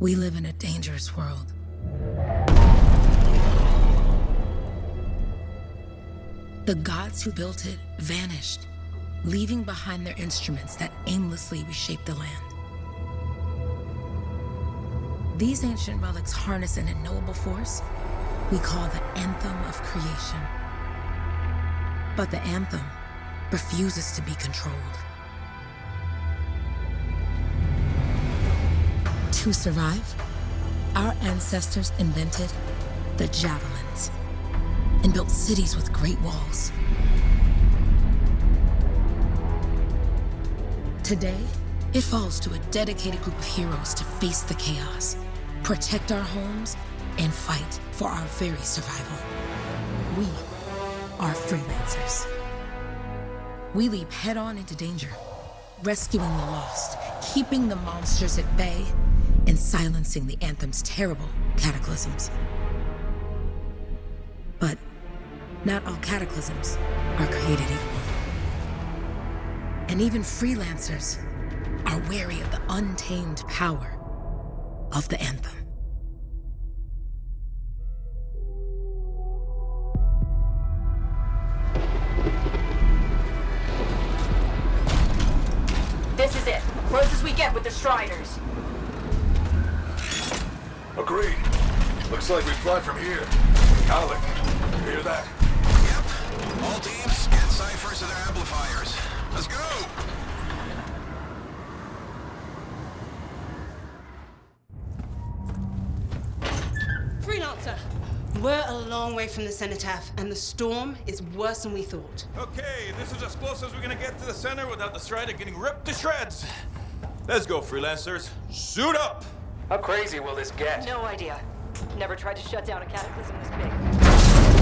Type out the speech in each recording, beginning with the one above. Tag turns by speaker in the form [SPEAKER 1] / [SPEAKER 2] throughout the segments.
[SPEAKER 1] We live in a dangerous world. The gods who built it vanished, leaving behind their instruments that aimlessly reshaped the land. These ancient relics harness an unknowable force we call the Anthem of Creation. But the Anthem refuses to be controlled. To survive, our ancestors invented the javelins and built cities with great walls. Today, it falls to a dedicated group of heroes to face the chaos, protect our homes, and fight for our very survival. We are freelancers. We leap head-on into danger, rescuing the lost, keeping the monsters at bay, and silencing the Anthem's terrible cataclysms. But not all cataclysms are created equal. And even freelancers are wary of the untamed power of the Anthem.
[SPEAKER 2] This is it. Close as we get with the Striders.
[SPEAKER 3] Agreed. Looks like we fly from here. Alec, you hear that?
[SPEAKER 4] Yep. All teams, get ciphers to their amplifiers. Let's go!
[SPEAKER 5] Freelancer, we're a long way from the cenotaph, and the storm is worse than we thought.
[SPEAKER 6] Okay, this is as close as we're gonna get to the center without the Strider getting ripped to shreds. Let's go, freelancers. Suit up!
[SPEAKER 7] How crazy will this get?
[SPEAKER 2] No idea. Never tried to shut down a cataclysm this big.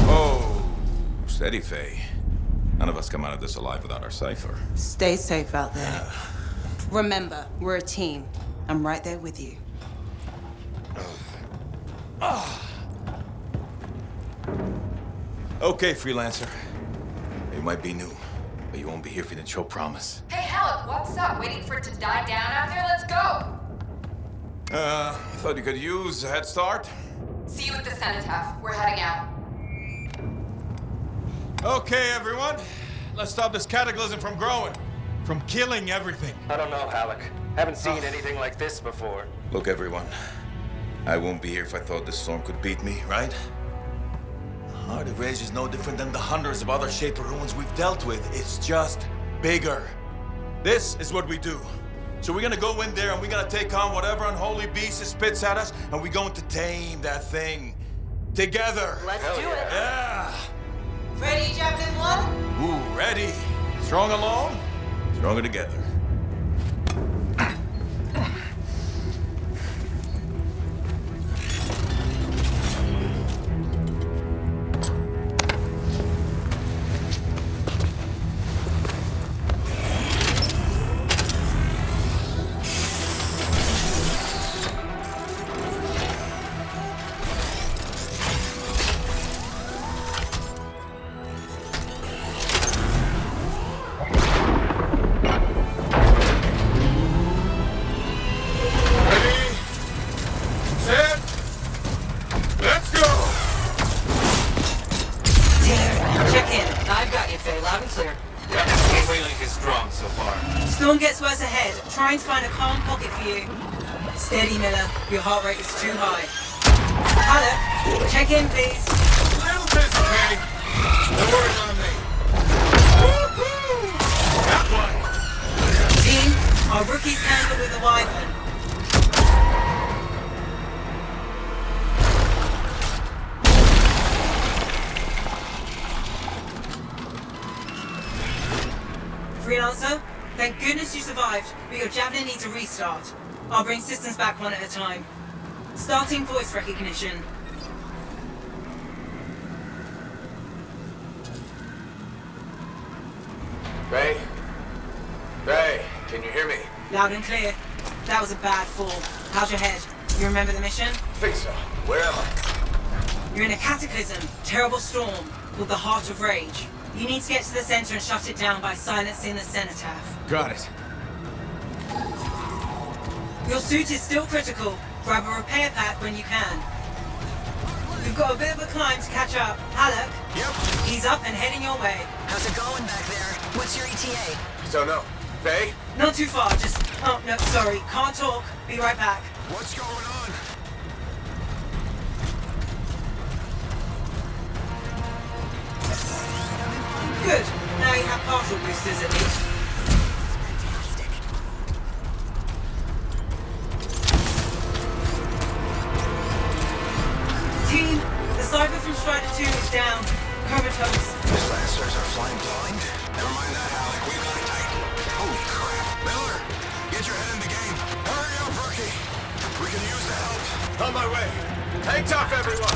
[SPEAKER 6] Oh, steady, Faye. None of us come out of this alive without our cipher.
[SPEAKER 5] Stay safe out there. Remember, we're a team. I'm right there with you.
[SPEAKER 6] Okay, freelancer. You might be new, but you won't be here if you didn't show promise.
[SPEAKER 8] Hey, Alec, what's up? Waiting for it to die down out there? Let's go!
[SPEAKER 6] Thought you could use a head start.
[SPEAKER 8] See you at the cenotaph. We're heading out.
[SPEAKER 6] Okay, everyone. Let's stop this cataclysm from growing, from killing everything.
[SPEAKER 7] I don't know, Alec. Haven't seen anything like this before.
[SPEAKER 6] Look, everyone. I won't be here if I thought this storm could beat me, right? Heart of Rage is no different than the hundreds of other Shaper ruins we've dealt with. It's just bigger. This is what we do. So we're gonna go in there and we're gonna take on whatever unholy beast it spits at us, and we're going to tame that thing. Together.
[SPEAKER 2] Let's do it.
[SPEAKER 6] Yeah.
[SPEAKER 5] Ready, Javelin 1?
[SPEAKER 6] Ooh, ready. Strong alone, stronger together.
[SPEAKER 5] Storm gets worse ahead. Trying to find a calm pocket for you. Steady, Miller. Your heart rate is too high. Alec, check in, please.
[SPEAKER 6] Little busy, Penny. No worries on me. Woo-hoo! That one.
[SPEAKER 5] Team, our rookies handle with a wyvern. Freelancer, thank goodness you survived, but your Javelin needs a restart. I'll bring systems back one at a time. Starting voice recognition.
[SPEAKER 7] Ray? Ray, can you hear me?
[SPEAKER 5] Loud and clear. That was a bad fall. How's your head? You remember the mission?
[SPEAKER 7] Think so. Where am I?
[SPEAKER 5] You're in a cataclysm, terrible storm, called the Heart of Rage. You need to get to the center and shut it down by silencing the cenotaph.
[SPEAKER 6] Got it.
[SPEAKER 5] Your suit is still critical. Grab a repair pack when you can. We've got a bit of a climb to catch up. Halleck?
[SPEAKER 4] Yep.
[SPEAKER 5] He's up and heading your way.
[SPEAKER 9] How's it going back there? What's your ETA?
[SPEAKER 7] Don't know. Faye?
[SPEAKER 5] Not too far, just... Oh, no, sorry. Can't talk. Be right back.
[SPEAKER 4] What's going on?
[SPEAKER 5] Good. Now you have partial boosters at least. Team, the Cypher from Strider 2 is down. Comatose.
[SPEAKER 4] These Lancers are flying blind? Never mind that, Alec. We've got it tight. Holy crap. Miller, get your head in the game. Hurry up, rookie. We can use the help.
[SPEAKER 7] On my way. Hang tough, everyone.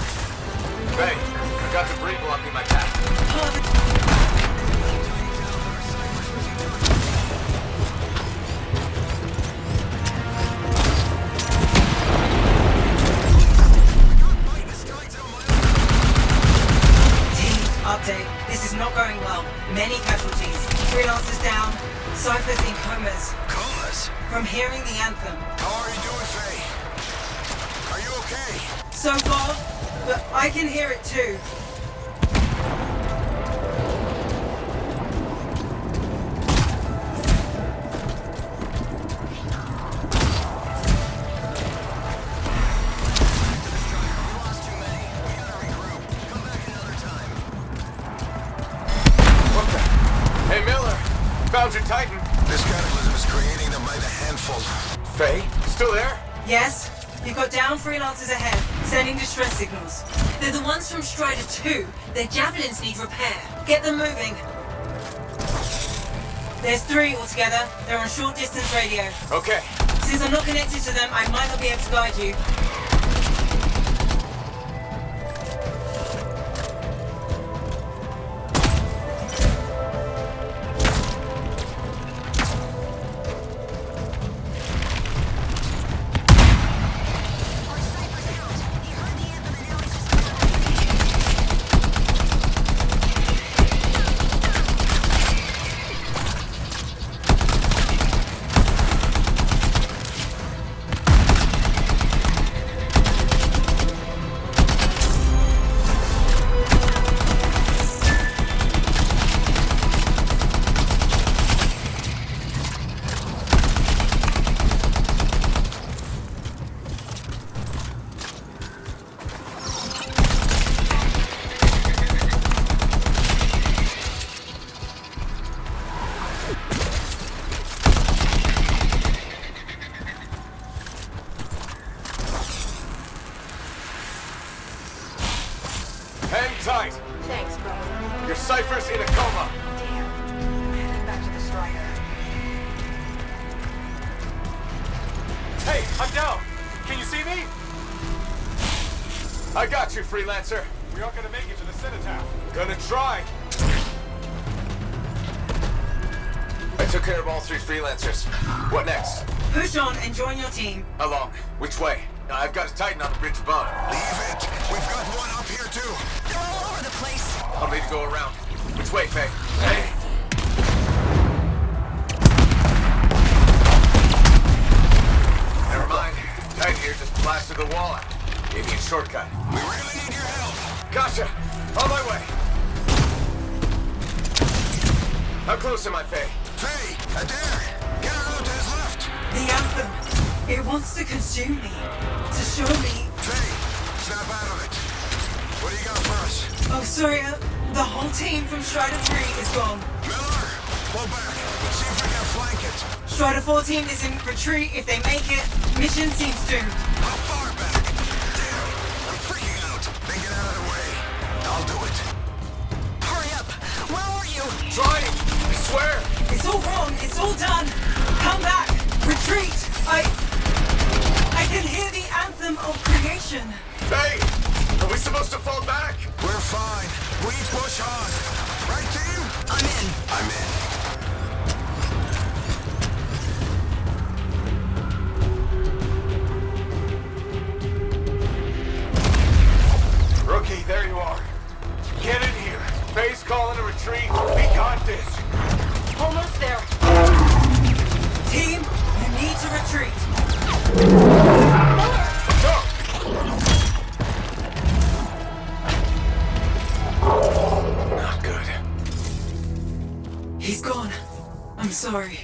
[SPEAKER 7] Faye, I got debris blocking my path.
[SPEAKER 5] Update. This is not going well. Many casualties. Freelancers down. Cypher's in comas.
[SPEAKER 4] Comas?
[SPEAKER 5] From hearing the anthem.
[SPEAKER 4] How are you doing, Faye? Are you okay?
[SPEAKER 5] So far, but I can hear it too.
[SPEAKER 7] Found your Titan.
[SPEAKER 4] This cataclysm is creating them by the handful.
[SPEAKER 7] Faye, still there?
[SPEAKER 5] Yes, you've got down freelancers ahead, sending distress signals. They're the ones from Strider 2. Their javelins need repair. Get them moving. There's 3 altogether. They're on short distance radio.
[SPEAKER 7] Okay.
[SPEAKER 5] Since I'm not connected to them, I might not be able to guide you.
[SPEAKER 7] Hang tight.
[SPEAKER 2] Thanks, bro.
[SPEAKER 7] Your Cypher's in a coma.
[SPEAKER 2] Damn. I'm heading back to the Strider.
[SPEAKER 7] Hey, I'm down. Can you see me? I got you, freelancer. We aren't gonna make it to the cenotaph. Gonna try. I took care of all 3 freelancers. What next?
[SPEAKER 5] Push on and join your team.
[SPEAKER 7] How long? Which way? I've got a Titan on the bridge above.
[SPEAKER 4] Leave it. We've got one up here, too.
[SPEAKER 9] They're all over the place.
[SPEAKER 7] I'll need to go around. Which way, Faye? Hey! Never mind. Titan here just blasted the wall out. Gave me a shortcut.
[SPEAKER 4] We really need your help.
[SPEAKER 7] Gotcha! On my way! How close am I, Faye?
[SPEAKER 4] Faye, Adair, get her out to his left.
[SPEAKER 5] The anthem. It wants to consume me. To show me...
[SPEAKER 4] Faye, snap out of it. What do you got for us?
[SPEAKER 5] Oh, sorry, the whole team from Strider 3 is gone.
[SPEAKER 4] Miller, pull back. See if we can flank it.
[SPEAKER 5] Strider 14 is in retreat. If they make it, mission seems doomed.
[SPEAKER 4] How far back? Damn, I'm freaking out. Then get out of the way. I'll do it.
[SPEAKER 9] Hurry up. Where are you?
[SPEAKER 7] Trying! I swear!
[SPEAKER 5] It's all wrong. It's all done. Come back. Retreat. I can hear the anthem of creation.
[SPEAKER 7] Faye! Are we supposed to fall back?
[SPEAKER 4] We're fine. We push on. Right, team?
[SPEAKER 9] I'm in.
[SPEAKER 4] I'm in.
[SPEAKER 7] Rookie, there you are. Get in here. Faye's calling a retreat. We got this.
[SPEAKER 2] Almost there.
[SPEAKER 5] Team, you need to retreat.
[SPEAKER 2] Miller!
[SPEAKER 5] I'm sorry.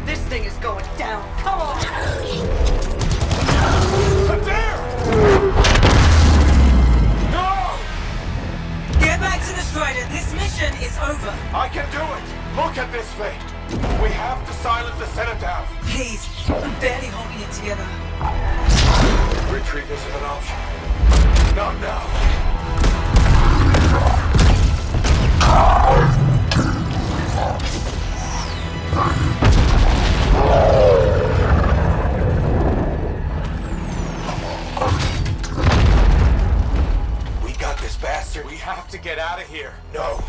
[SPEAKER 2] This thing is going down. Come on!
[SPEAKER 3] Adair! No!
[SPEAKER 5] Get back to the Strider. This mission is over.
[SPEAKER 3] I can do it! Look at this thing! We have to silence the Cenotaph!
[SPEAKER 5] Please, I'm barely holding it together.
[SPEAKER 3] Retreat isn't an option. Not now. We got this bastard. We have to get out of here. No.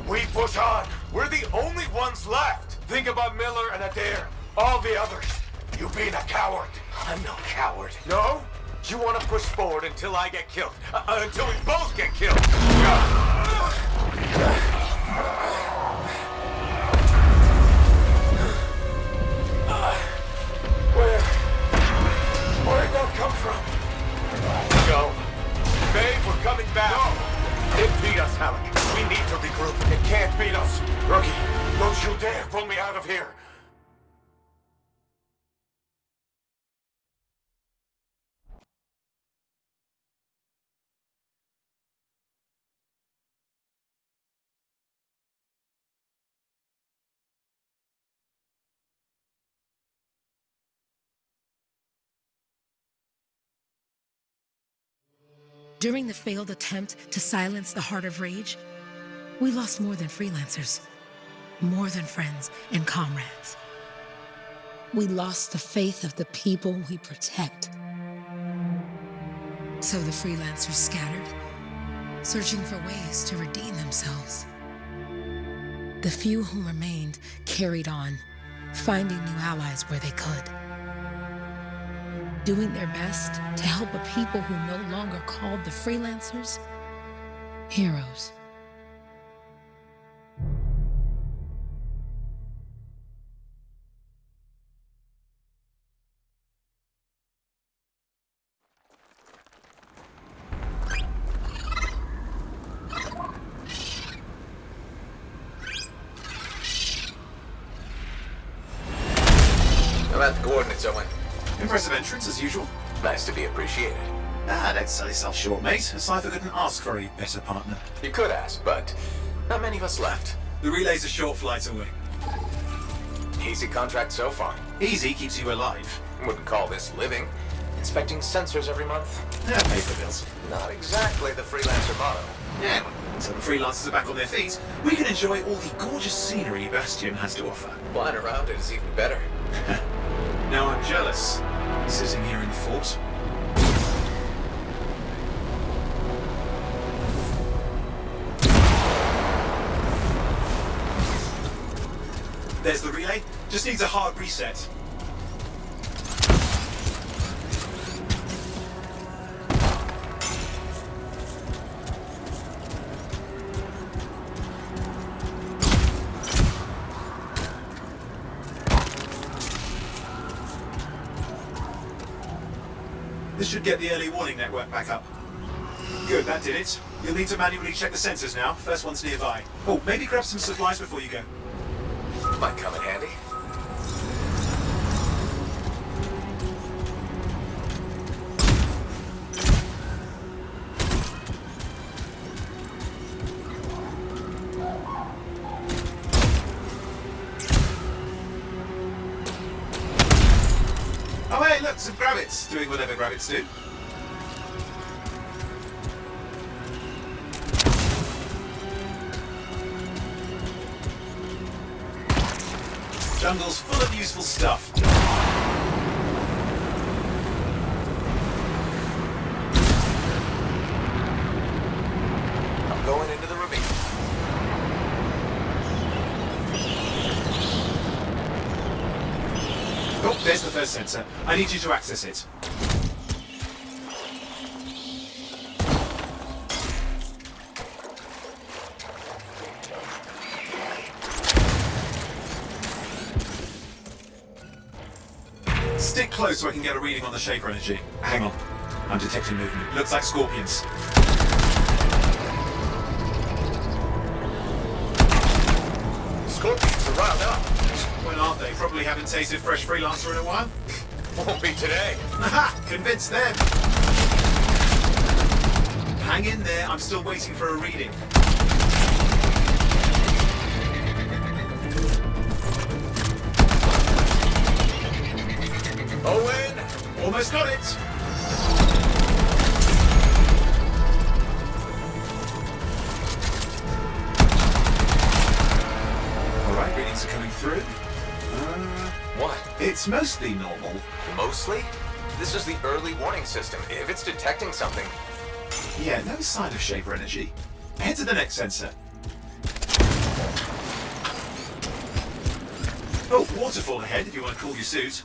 [SPEAKER 3] We push on. We're the only ones left. Think about Miller and Adair. All the others. You being a coward. I'm no coward. No? You want to push forward until I get killed. Until we both get killed. Where'd that come from? Go. Babe, we're coming back. No. It beat us, Halleck. We need to regroup. It can't beat us. Rookie, don't you dare pull me out of here.
[SPEAKER 1] During the failed attempt to silence the Heart of Rage, we lost more than freelancers, more than friends and comrades. We lost the faith of the people we protect. So the freelancers scattered, searching for ways to redeem themselves. The few who remained carried on, finding new allies where they could. Doing their best to help a people who no longer called the freelancers heroes.
[SPEAKER 7] I'm at the coordinates, Owen.
[SPEAKER 10] Impressive entrance, as usual.
[SPEAKER 7] Nice to be appreciated.
[SPEAKER 10] Don't sell yourself short, mate. A cipher couldn't ask for a better partner.
[SPEAKER 7] You could ask, but not many of us left.
[SPEAKER 10] The relay's a short flight away.
[SPEAKER 7] Easy contract so far.
[SPEAKER 10] Easy keeps you alive.
[SPEAKER 7] Wouldn't call this living. Inspecting sensors every month.
[SPEAKER 10] Yeah, pay for bills.
[SPEAKER 7] Not exactly the freelancer motto.
[SPEAKER 10] Yeah, well, until the freelancers are back on their feet, we can enjoy all the gorgeous scenery Bastion has to offer.
[SPEAKER 7] Flying around it is even better.
[SPEAKER 10] Now I'm jealous, sitting here in the fort. There's the relay. Just needs a hard reset. This should get the early warning network back up. Good, that did it. You'll need to manually check the sensors now. First one's nearby. Oh, maybe grab some supplies before you go.
[SPEAKER 7] Might come in handy.
[SPEAKER 10] Oh hey, look, some grabbits doing whatever grabbits do. Jungle's full of useful stuff.
[SPEAKER 7] I'm going into the ravine.
[SPEAKER 10] Oh, there's the first sensor. I need you to access it. Stick close so I can get a reading on the Shaper energy. Hang on. I'm detecting movement. Looks like scorpions.
[SPEAKER 3] riled up.
[SPEAKER 10] Well, aren't they? Probably haven't tasted fresh freelancer in a while.
[SPEAKER 3] Won't be today.
[SPEAKER 10] Aha! Convinced them. Hang in there. I'm still waiting for a reading.
[SPEAKER 3] Owen!
[SPEAKER 10] Almost got it. All right, readings are coming through.
[SPEAKER 3] What?
[SPEAKER 10] It's mostly normal.
[SPEAKER 7] Mostly? This is the early warning system. If it's detecting something...
[SPEAKER 10] Yeah, no sign of Shaper energy. Head to the next sensor. Oh, waterfall ahead if you want to cool your suit.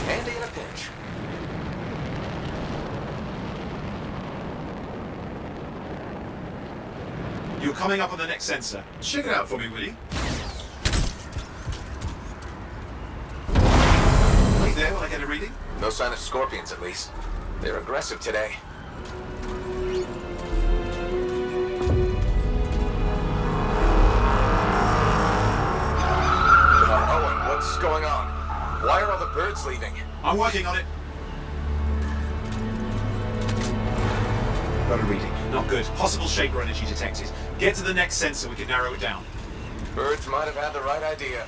[SPEAKER 7] Handy in a pinch.
[SPEAKER 10] You're coming up on the next sensor. Check it out for me, will you? Wait there while I get a reading.
[SPEAKER 7] No sign of scorpions, at least. They're aggressive today. Owen, what's going on? Why are all the birds leaving?
[SPEAKER 10] I'm working on it. Got a reading. Not good. Possible Shaper energy detected. Get to the next sensor, we can narrow it down.
[SPEAKER 7] Birds might have had the right idea.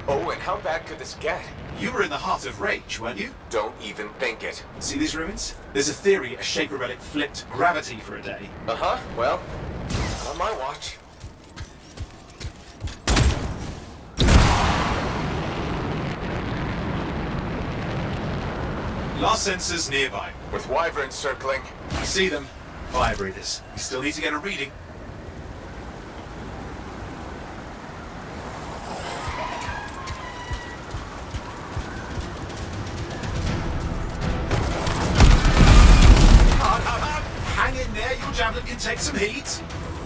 [SPEAKER 7] Owen, how bad could this get?
[SPEAKER 10] You were in the heart of Rage, weren't you?
[SPEAKER 7] Don't even think it.
[SPEAKER 10] See these ruins? There's a theory a Shaper relic flipped gravity for a day.
[SPEAKER 7] Uh-huh. Well, not on my watch.
[SPEAKER 10] Last sensor's nearby.
[SPEAKER 7] With wyverns circling.
[SPEAKER 10] I see them. Fire breathers. We still need to get a reading. Hang in there, your javelin can take some heat.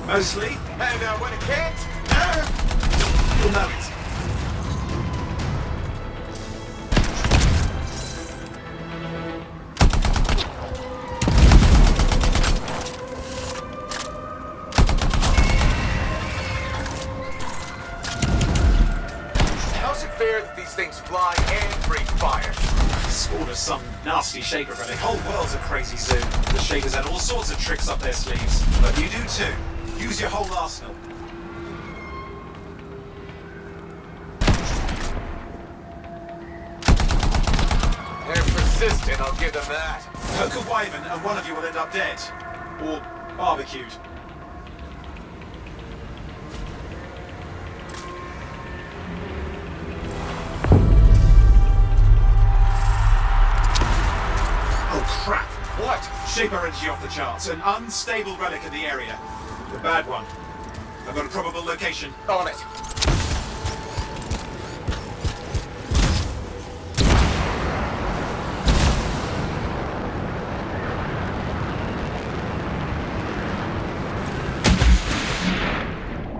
[SPEAKER 10] Mostly.
[SPEAKER 3] And when it can't,
[SPEAKER 10] You'll know it.
[SPEAKER 3] how's it fair that these things fly and breathe fire?
[SPEAKER 10] Spawn of some nasty Shaper relic. Whole world's a crazy zoo. The Shapers had all sorts of tricks up their sleeves. But you do too. Use your whole arsenal.
[SPEAKER 3] They're persistent, I'll give them that.
[SPEAKER 10] Poke a wyvern and one of you will end up dead. Or barbecued. Oh crap!
[SPEAKER 3] What?
[SPEAKER 10] Shaper energy off the charts. An unstable relic in the area. The bad one. I've got a probable location.
[SPEAKER 3] On it.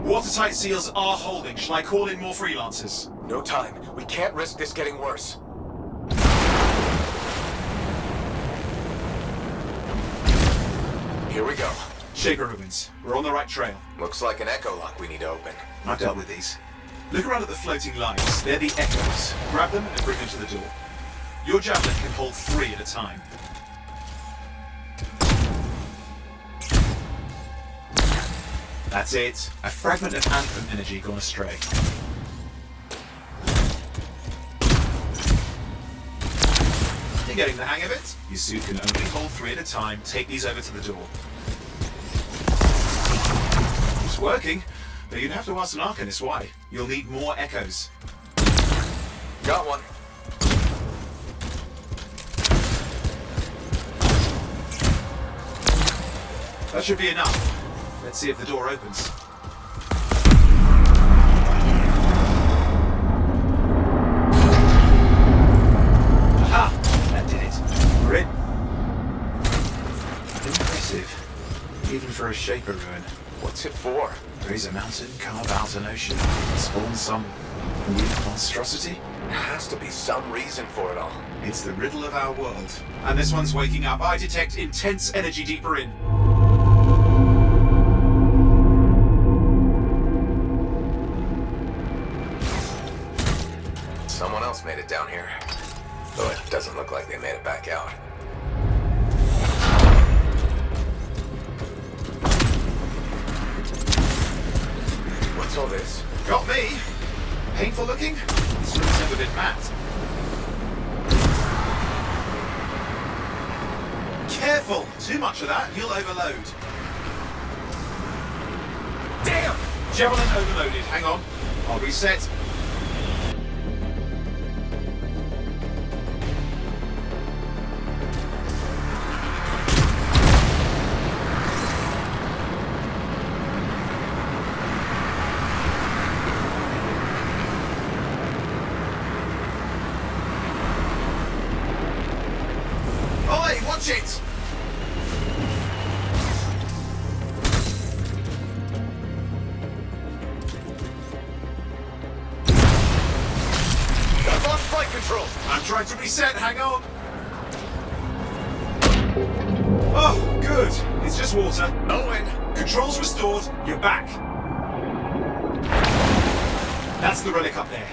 [SPEAKER 10] Watertight seals are holding. Shall I call in more freelancers?
[SPEAKER 7] No time. We can't risk this getting worse. Here we go.
[SPEAKER 10] Shaper ruins. We're on the right trail.
[SPEAKER 7] Looks like an echo lock we need to open.
[SPEAKER 10] I've dealt with these. Look around at the floating lines. They're the echoes. Grab them and bring them to the door. Your javelin can hold 3 at a time. That's it. A fragment of Anthem energy gone astray. You're getting the hang of it? Your suit can only hold 3 at a time. Take these over to the door. It's working, but you'd have to ask an Arcanist why. You'll need more echoes.
[SPEAKER 7] Got one.
[SPEAKER 10] That should be enough. Let's see if the door opens. Aha! That did it. We're in. Impressive. even for a Shaper ruin.
[SPEAKER 3] What's it for?
[SPEAKER 10] Raise a mountain, carve out an ocean, spawn some new monstrosity?
[SPEAKER 3] There has to be some reason for it all.
[SPEAKER 10] It's the riddle of our world. And this one's waking up. I detect intense energy deeper in.
[SPEAKER 7] Someone else made it down here. Though it doesn't look like they made it back out. What's all this?
[SPEAKER 10] Got me. Painful looking? This room's never been mapped. Careful! Too much of that, you'll overload.
[SPEAKER 3] Damn!
[SPEAKER 10] Javelin overloaded. Hang on. I'll reset. Oi, watch it!
[SPEAKER 3] I've lost flight control!
[SPEAKER 10] I'm trying to reset, hang on. Oh, good. It's just water.
[SPEAKER 3] Owen!
[SPEAKER 10] Controls restored, you're back. That's the relic up there.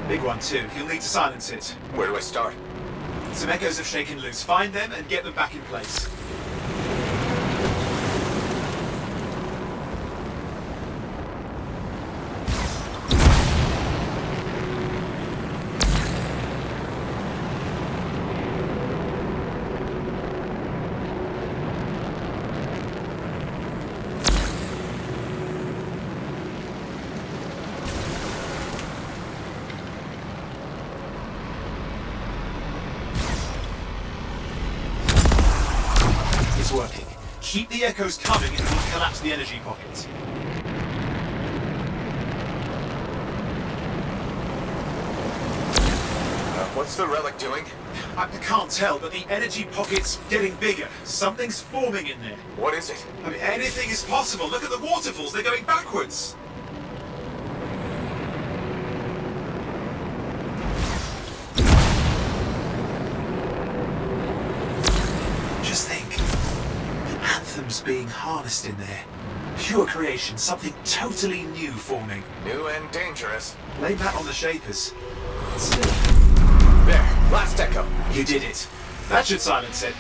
[SPEAKER 10] Big one too. You'll need to silence it.
[SPEAKER 3] Where do I start?
[SPEAKER 10] Some echoes have shaken loose. Find them and get them back in place. It's working. Keep the echoes coming and we'll collapse the energy pocket.
[SPEAKER 3] What's the relic doing?
[SPEAKER 10] I can't tell, but the energy pocket's getting bigger. Something's forming in there.
[SPEAKER 3] What is it?
[SPEAKER 10] I mean, anything is possible. Look at the waterfalls. They're going backwards. Just think. The Anthem's being harnessed in there. Pure creation. Something totally new forming.
[SPEAKER 3] New and dangerous.
[SPEAKER 10] Blame that on the Shapers. Still,
[SPEAKER 3] There, last echo.
[SPEAKER 10] you did it. That should silence it.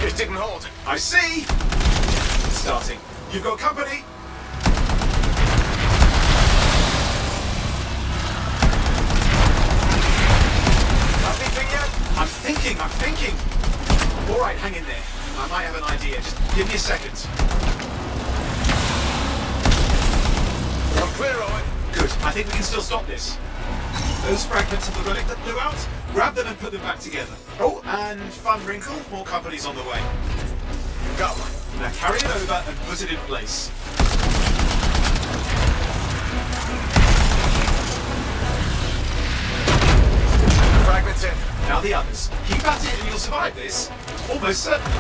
[SPEAKER 3] It didn't hold.
[SPEAKER 10] I see! Starting. You've got company!
[SPEAKER 3] Nothing yet?
[SPEAKER 10] I'm thinking! Alright, hang in there. I might have an idea. Just give me a second.
[SPEAKER 3] I'm clear, Owen.
[SPEAKER 10] Good. I think we can still stop this. Those fragments of the relic that blew out, grab them and put them back together. Oh, and fun wrinkle, more company's on the way.
[SPEAKER 3] Got one.
[SPEAKER 10] Now carry it over and put it in place.
[SPEAKER 3] Fragments in.
[SPEAKER 10] Now the others. Keep at it and you'll survive this. Almost certainly.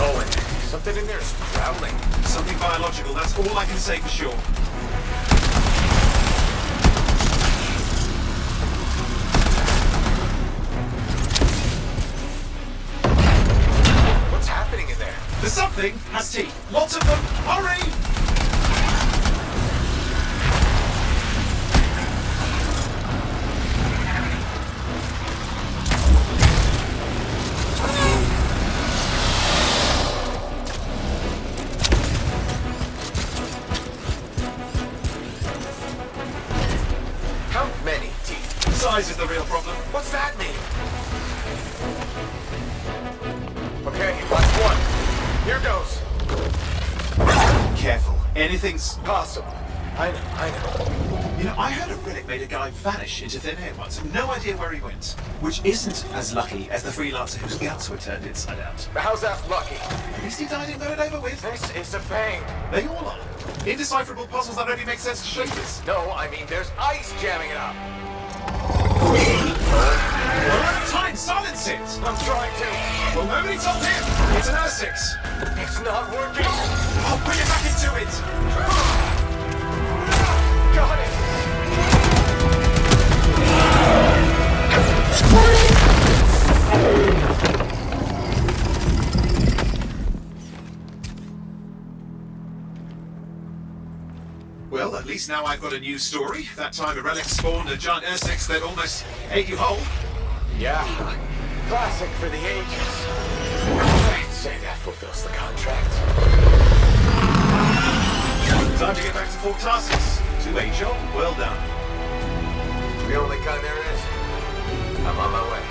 [SPEAKER 3] Owen, something in there is growling.
[SPEAKER 10] Something biological, that's all I can say for sure.
[SPEAKER 3] What's happening in there?
[SPEAKER 10] The something has teeth. Lots of them. Hurry!
[SPEAKER 3] How many teeth?
[SPEAKER 10] Size is the real problem.
[SPEAKER 3] What's that mean? Okay, last one.
[SPEAKER 10] Anything's...
[SPEAKER 3] Possible. I know.
[SPEAKER 10] You know, I heard a relic made a guy vanish into thin air once. No idea where he went. Which isn't as lucky as the freelancer whose guts were turned inside out.
[SPEAKER 3] How's that lucky?
[SPEAKER 10] At least he died and got it over with.
[SPEAKER 3] This is a pain.
[SPEAKER 10] They all are. Indecipherable puzzles that only make sense to shapers.
[SPEAKER 3] No, I mean there's ice jamming it up.
[SPEAKER 10] Well, out of time, silence it!
[SPEAKER 3] I'm trying to.
[SPEAKER 10] Well, nobody told him. It's an R6.
[SPEAKER 3] It's not working.
[SPEAKER 10] I'll put it back into it.
[SPEAKER 3] Got it.
[SPEAKER 10] Well, at least now I've got a new story. That time a relic spawned a giant R6 that almost ate you whole.
[SPEAKER 3] Yeah. Classic for the ages. I'd say that fulfills the contract.
[SPEAKER 10] Time to get back to Fort Tarsus. To a job well done.
[SPEAKER 3] The only kind there is. I'm on my way.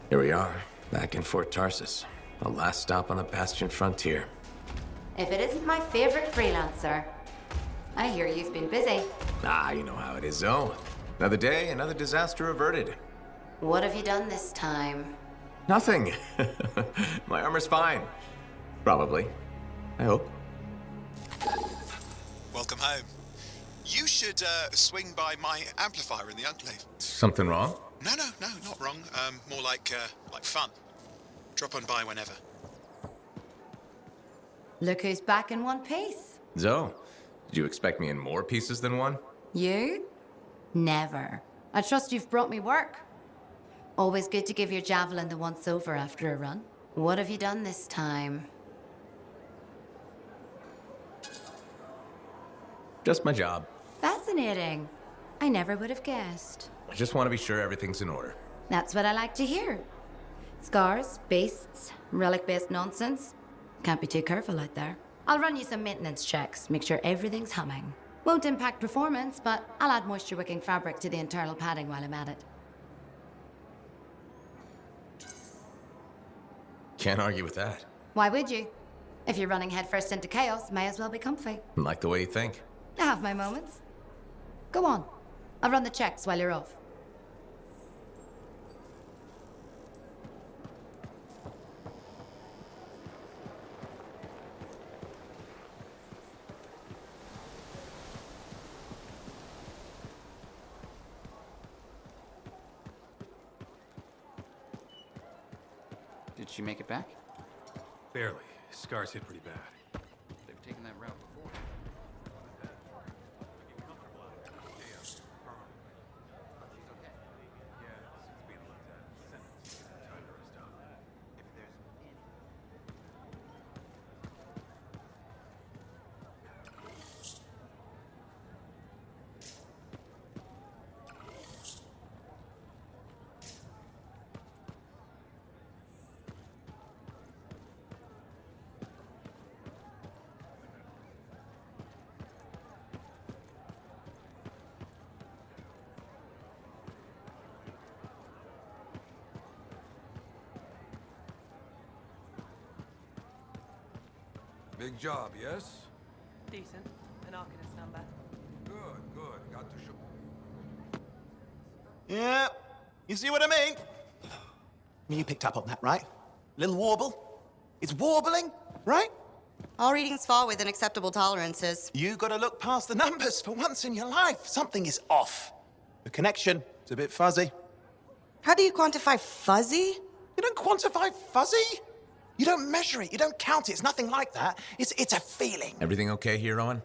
[SPEAKER 11] Here we are, back in Fort Tarsus. The last stop on the Bastion frontier.
[SPEAKER 12] If it isn't my favorite freelancer. I hear you've been busy.
[SPEAKER 11] Ah, you know how it is, Zoe. Another day, another disaster averted.
[SPEAKER 12] What have you done this time?
[SPEAKER 11] Nothing. My armor's fine. Probably. I hope.
[SPEAKER 13] Welcome home. You should swing by my amplifier in the Enclave.
[SPEAKER 11] Something wrong?
[SPEAKER 13] No, not wrong. More like fun. Drop on by whenever.
[SPEAKER 12] Look who's back in one piece.
[SPEAKER 11] Zoe, did you expect me in more pieces than one?
[SPEAKER 12] You? Never. I trust you've brought me work. Always good to give your javelin the once-over after a run. What have you done this time?
[SPEAKER 11] Just my job.
[SPEAKER 12] Fascinating. I never would have guessed.
[SPEAKER 11] I just want to be sure everything's in order.
[SPEAKER 12] That's what I like to hear. Scars, beasts, relic-based nonsense. Can't be too careful out there. I'll run you some maintenance checks, make sure everything's humming. Won't impact performance, but I'll add moisture-wicking fabric to the internal padding while I'm at it.
[SPEAKER 11] Can't argue with that.
[SPEAKER 12] Why would you? If you're running headfirst into chaos, may as well be comfy.
[SPEAKER 11] Like the way you think.
[SPEAKER 12] I have my moments. Go on. I'll run the checks while you're off.
[SPEAKER 14] Did she make it back?
[SPEAKER 15] Barely. Scars hit pretty bad.
[SPEAKER 14] They've taken that route before.
[SPEAKER 16] Big job, yes?
[SPEAKER 17] Decent. An Arcanist number.
[SPEAKER 16] Good. Got to show.
[SPEAKER 18] Yeah, you see what I mean? You picked up on that, right? Little warble? It's warbling, right?
[SPEAKER 19] All readings fall within acceptable tolerances.
[SPEAKER 18] You gotta look past the numbers for once in your life. Something is off. The connection is a bit fuzzy.
[SPEAKER 19] How do you quantify fuzzy?
[SPEAKER 18] You don't quantify fuzzy? You don't measure it, you don't count it, it's nothing like that. It's a feeling.
[SPEAKER 11] Everything okay here, Owen?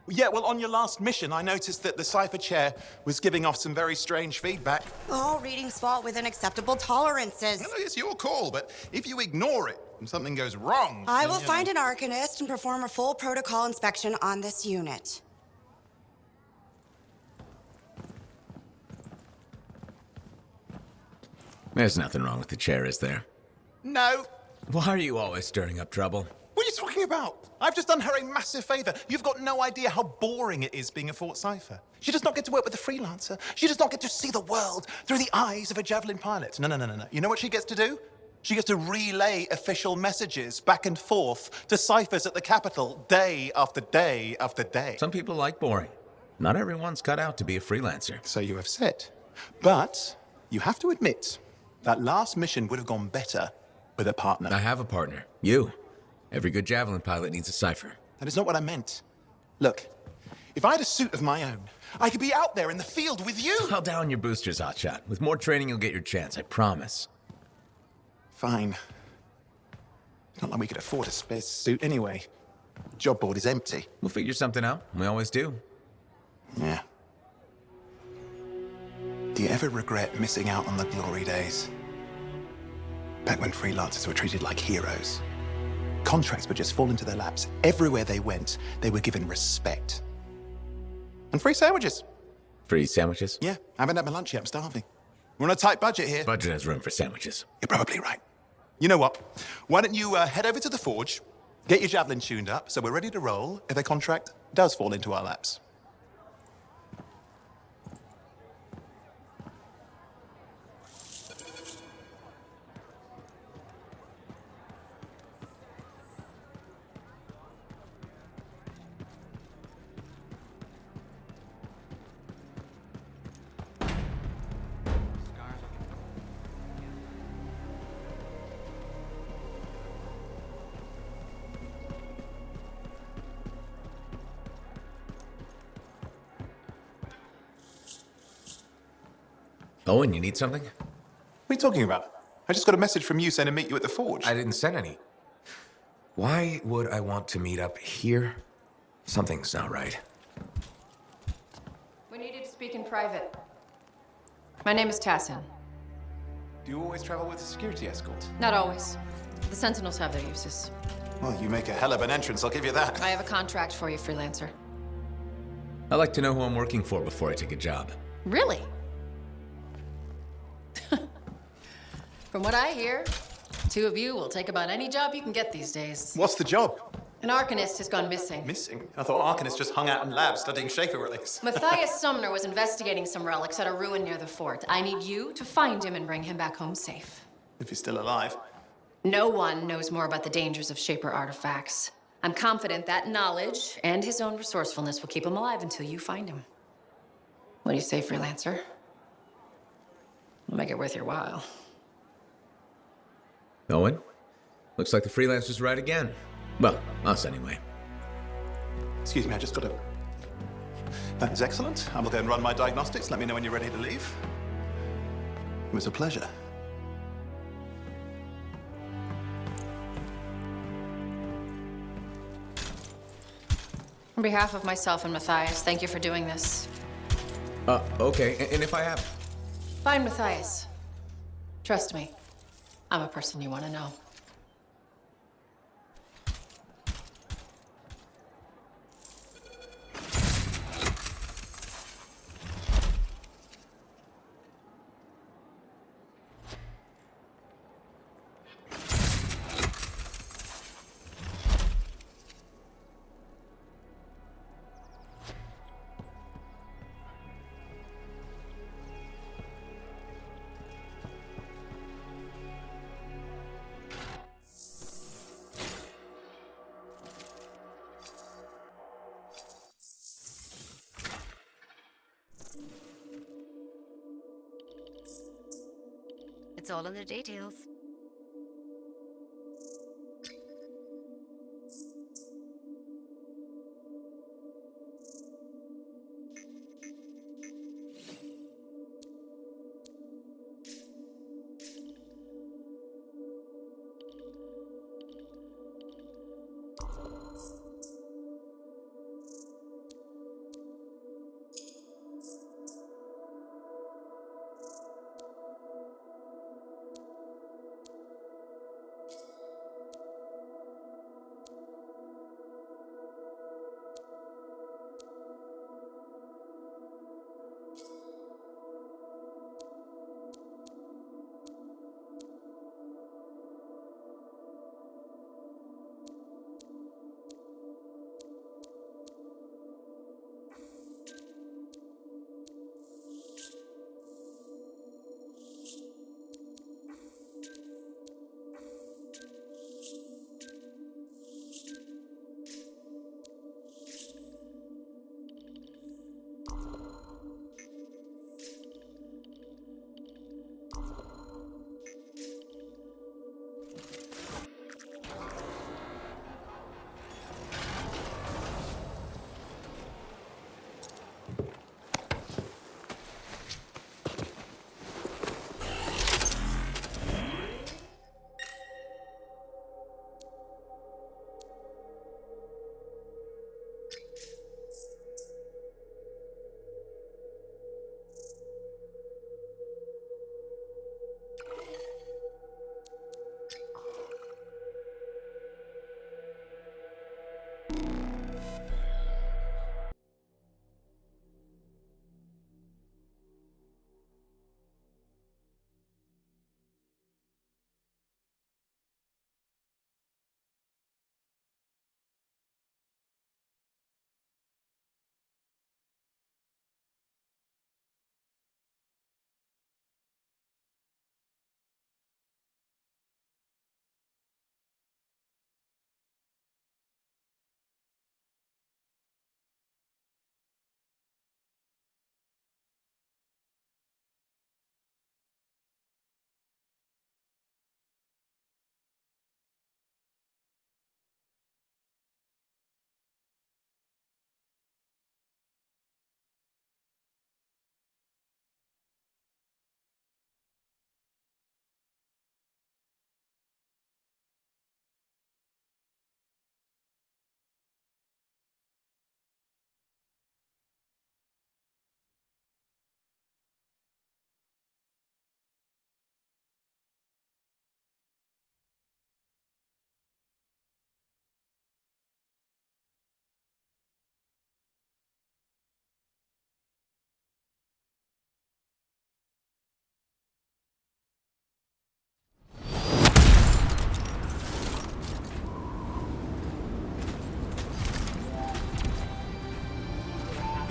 [SPEAKER 18] Yeah, well, on your last mission, I noticed that the Cypher Chair was giving off some very strange feedback.
[SPEAKER 19] All readings fall within acceptable tolerances.
[SPEAKER 7] No, it's your call, but if you ignore it and something goes wrong...
[SPEAKER 19] I will find an Arcanist and perform a full protocol inspection on this unit.
[SPEAKER 11] There's nothing wrong with the chair, is there?
[SPEAKER 18] No.
[SPEAKER 11] Why are you always stirring up trouble?
[SPEAKER 18] What are you talking about? I've just done her a massive favor. You've got no idea how boring it is being a Fort Cypher. She does not get to work with a freelancer. She does not get to see the world through the eyes of a Javelin pilot. No. You know what she gets to do? She gets to relay official messages back and forth to ciphers at the Capitol day after day after day.
[SPEAKER 11] Some people like boring. Not everyone's cut out to be a freelancer.
[SPEAKER 18] So you have said. But you have to admit, that last mission would have gone better with a partner.
[SPEAKER 11] I have a partner. You. Every good Javelin pilot needs a cipher.
[SPEAKER 18] That is not what I meant. Look, if I had a suit of my own, I could be out there in the field with you.
[SPEAKER 11] I'll down your boosters, Hotshot. With more training, you'll get your chance, I promise.
[SPEAKER 18] Fine. It's not like we could afford a spare suit anyway. Job board is empty.
[SPEAKER 11] We'll figure something out. We always do.
[SPEAKER 18] Yeah. Do you ever regret missing out on the glory days? Back when freelancers were treated like heroes. Contracts would just fall into their laps. Everywhere they went, they were given respect. And free sandwiches.
[SPEAKER 11] Free sandwiches?
[SPEAKER 18] Yeah, I haven't had my lunch yet. I'm starving. We're on a tight budget here.
[SPEAKER 11] Budget has room for sandwiches.
[SPEAKER 18] You're probably right. You know what? Why don't you head over to the forge, get your Javelin tuned up, so we're ready to roll if a contract does fall into our laps.
[SPEAKER 11] Owen, you need something?
[SPEAKER 18] What are you talking about? I just got a message from you saying to meet you at the forge.
[SPEAKER 11] I didn't send any. Why would I want to meet up here? Something's not right.
[SPEAKER 20] We needed to speak in private. My name is Tassin.
[SPEAKER 18] Do you always travel with a security escort?
[SPEAKER 20] Not always. The Sentinels have their uses.
[SPEAKER 18] Well, you make a hell of an entrance, I'll give you that.
[SPEAKER 20] I have a contract for you, freelancer.
[SPEAKER 11] I like to know who I'm working for before I take a job.
[SPEAKER 20] Really? From what I hear, two of you will take about any job you can get these days.
[SPEAKER 18] What's the job?
[SPEAKER 20] An Arcanist has gone missing.
[SPEAKER 18] Missing? I thought Arcanists just hung out in labs studying Shaper relics.
[SPEAKER 20] Matthias Sumner was investigating some relics at a ruin near the fort. I need you to find him and bring him back home safe.
[SPEAKER 18] If he's still alive.
[SPEAKER 20] No one knows more about the dangers of Shaper artifacts. I'm confident that knowledge and his own resourcefulness will keep him alive until you find him. What do you say, freelancer? We'll make it worth your while.
[SPEAKER 11] Owen? Looks like the freelancer's right again. Well, us anyway.
[SPEAKER 18] Excuse me, I just got to... That is excellent. I will go and run my diagnostics. Let me know when you're ready to leave. It was a pleasure.
[SPEAKER 20] On behalf of myself and Matthias, thank you for doing this.
[SPEAKER 11] Okay. And if I have...
[SPEAKER 20] Find Matthias. Trust me, I'm a person you want to know.
[SPEAKER 12] It's all in the details.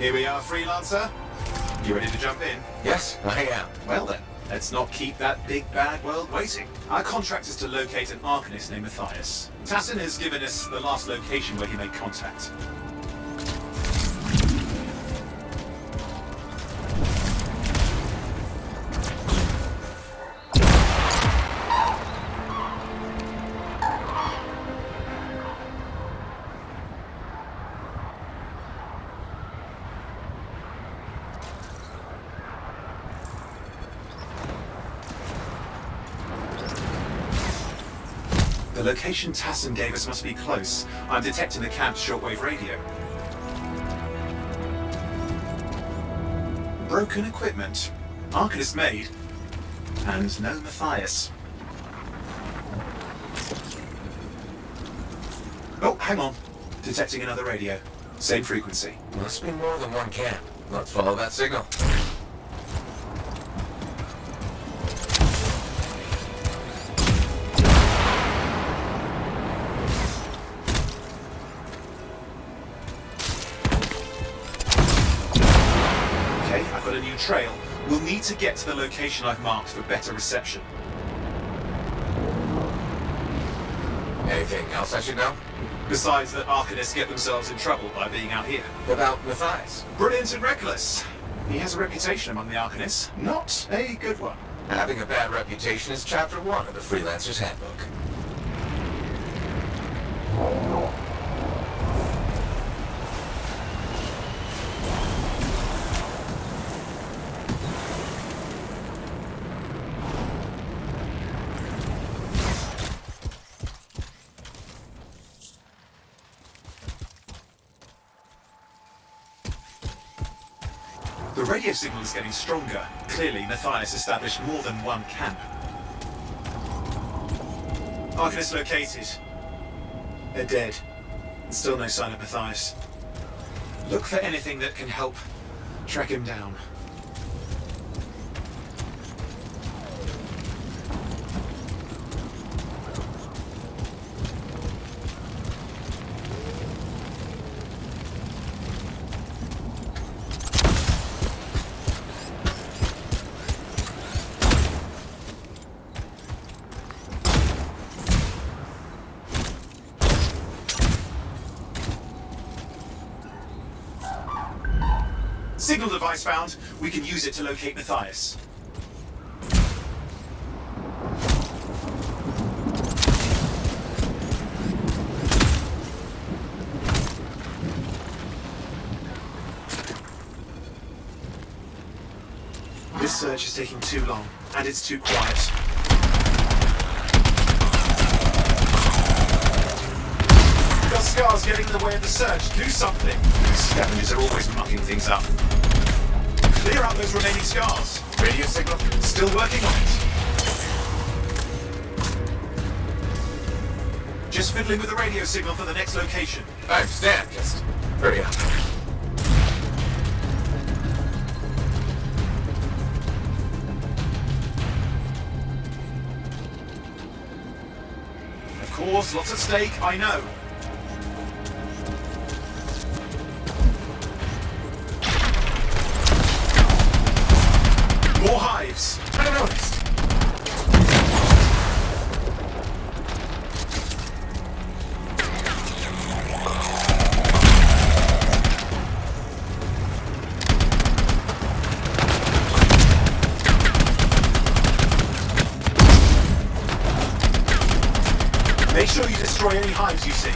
[SPEAKER 10] Here we are, Freelancer. You ready to jump in?
[SPEAKER 11] Yes, I am.
[SPEAKER 10] Well then, let's not keep that big bad world waiting. Our contract is to locate an Arcanist named Matthias. Tassin has given us the last location where he made contact. The location Tassin gave us must be close. I'm detecting the camp's shortwave radio. Broken equipment. Arcanist made. And no Matthias. Oh, hang on. Detecting another radio. Same frequency.
[SPEAKER 11] Must be more than one camp. Let's follow that signal.
[SPEAKER 10] I've got a new trail. We'll need to get to the location I've marked for better reception.
[SPEAKER 11] Anything else I should know?
[SPEAKER 10] Besides that Arcanists get themselves in trouble by being out here.
[SPEAKER 11] What about Matthias?
[SPEAKER 10] Brilliant and reckless. He has a reputation among the Arcanists. Not a good one.
[SPEAKER 11] Having a bad reputation is chapter 1 of the Freelancer's Handbook.
[SPEAKER 10] The radio signal is getting stronger. Clearly, Matthias established more than one camp. Arcanist located. They're dead. And still no sign of Matthias. Look for anything that can help track him down. Signal device found. We can use it to locate Matthias. This search is taking too long, and it's too quiet. Got scars getting in the way of the search. Do something. Scavengers are always mucking things up. Clear out those remaining scars. Radio signal. Still working on it. Just fiddling with the radio signal for the next location.
[SPEAKER 11] I understand. Just hurry up.
[SPEAKER 10] Of course, lots at stake, I know. More hives. I noticed. Make sure you destroy any hives you see.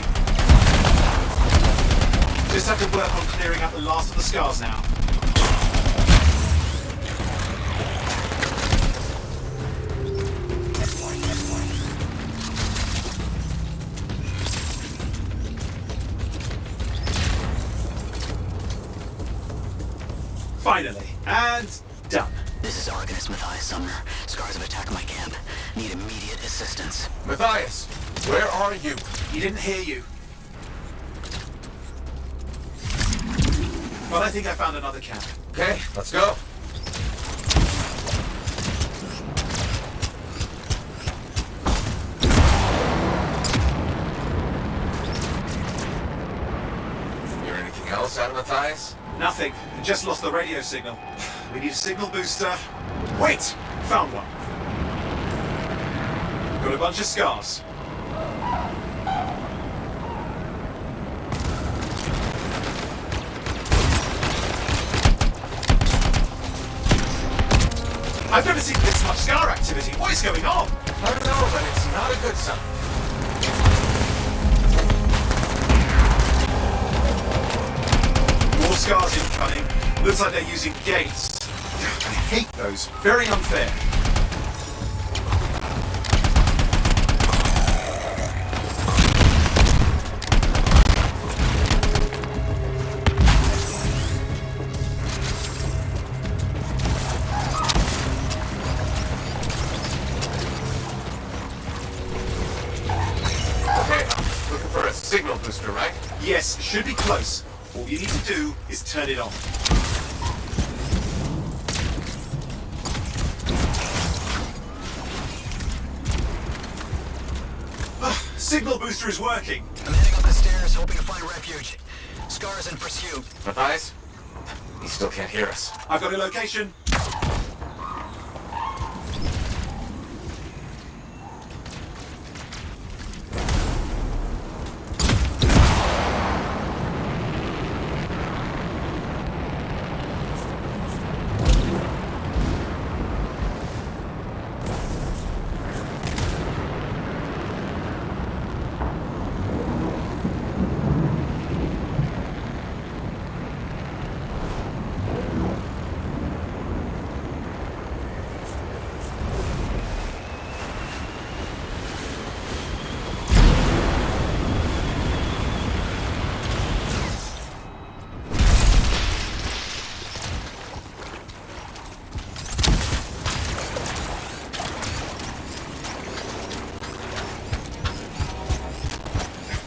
[SPEAKER 10] Just have to work on clearing out the last of the scars now. Finally, and done.
[SPEAKER 21] This is Arcanist Matthias Sumner. Scars have attacked my camp. Need immediate assistance.
[SPEAKER 11] Matthias, where are you?
[SPEAKER 10] He didn't hear you. But I think I found another camp.
[SPEAKER 11] Okay, let's go. Hear anything else out of Matthias?
[SPEAKER 10] Nothing. Just lost the radio signal. We need a signal booster. Wait! Found one. Got a bunch of scars. I've never seen this much scar activity. What is going on?
[SPEAKER 7] I don't know, but it's not a good sign.
[SPEAKER 10] More scars incoming. Looks like they're using gates. I hate those. Very unfair.
[SPEAKER 7] Signal booster, right?
[SPEAKER 10] Yes, should be close. All you need to do is turn it on. Signal booster is working.
[SPEAKER 21] I'm heading up the stairs, hoping to find refuge. Scar's in pursuit.
[SPEAKER 7] Matthias? He still can't hear us.
[SPEAKER 10] I've got a location.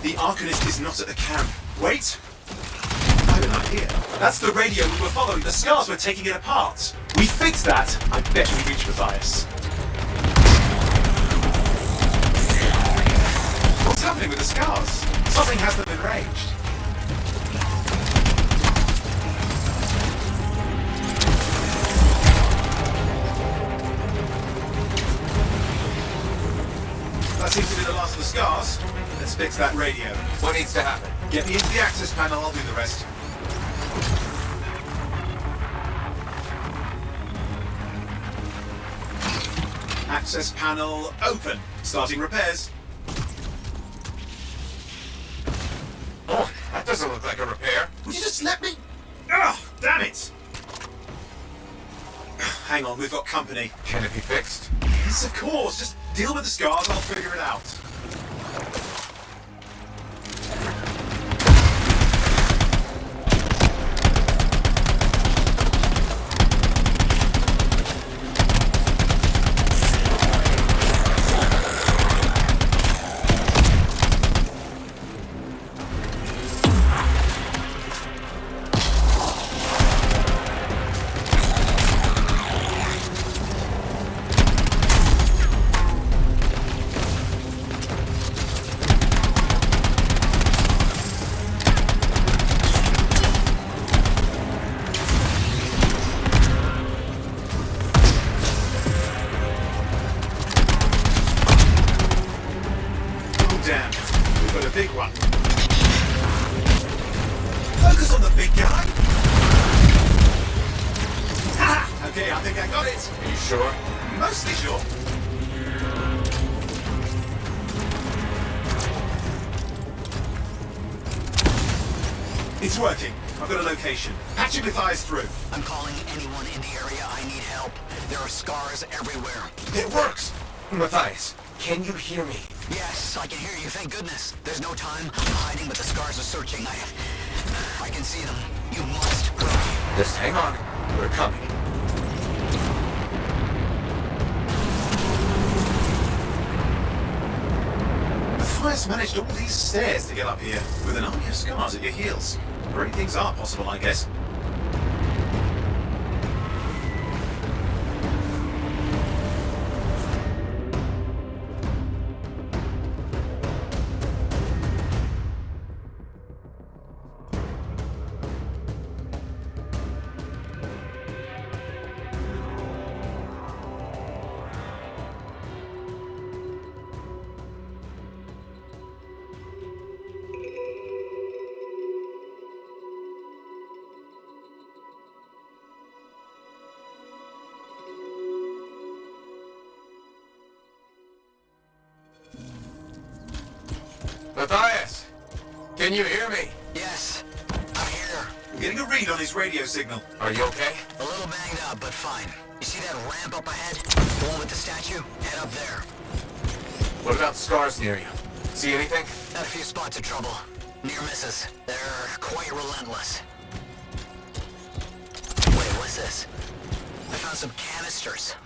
[SPEAKER 10] The Arcanist is not at the camp. Wait! I have an idea. That's the radio we were following. The scars were taking it apart. We fix that, I bet we reach Matthias. What's happening with the scars? Something has them enraged. That seems to be the last of the scars. Let's fix that radio.
[SPEAKER 7] What needs to happen?
[SPEAKER 10] Get me into the access panel, I'll do the rest. Access panel open. Starting repairs.
[SPEAKER 7] Oh, that doesn't look like a repair.
[SPEAKER 10] Would you just let me? Ugh, damn it! Hang on, we've got company.
[SPEAKER 7] Can it be fixed?
[SPEAKER 10] Yes, of course. Just deal with the scars, I'll figure it out. Damn, we've got a big one. Focus on the big guy! Ha! Okay, I think I got it.
[SPEAKER 7] Are you sure?
[SPEAKER 10] Mostly sure. It's working. I've got a location. Patching Matthias through.
[SPEAKER 21] I'm calling anyone in the area. I need help. There are scars everywhere.
[SPEAKER 7] It works! Matthias, can you hear me?
[SPEAKER 21] Yes, I can hear you, thank goodness. There's no time. I'm hiding, but the scars are searching. I can see them. You must hurry.
[SPEAKER 7] Just hang on. We're coming.
[SPEAKER 10] Matthias managed all these stairs to get up here, with an army of scars at your heels. Great things are possible, I guess.
[SPEAKER 7] Matthias! Can you hear me?
[SPEAKER 21] Yes, I'm here.
[SPEAKER 10] I'm getting a read on his radio signal.
[SPEAKER 7] Are you okay?
[SPEAKER 21] A little banged up, but fine. You see that ramp up ahead? The one with the statue? Head up there.
[SPEAKER 7] What about scars near you? See anything?
[SPEAKER 21] Had a few spots of trouble. Near misses. They're quite relentless. Wait, what's this? I found some canisters.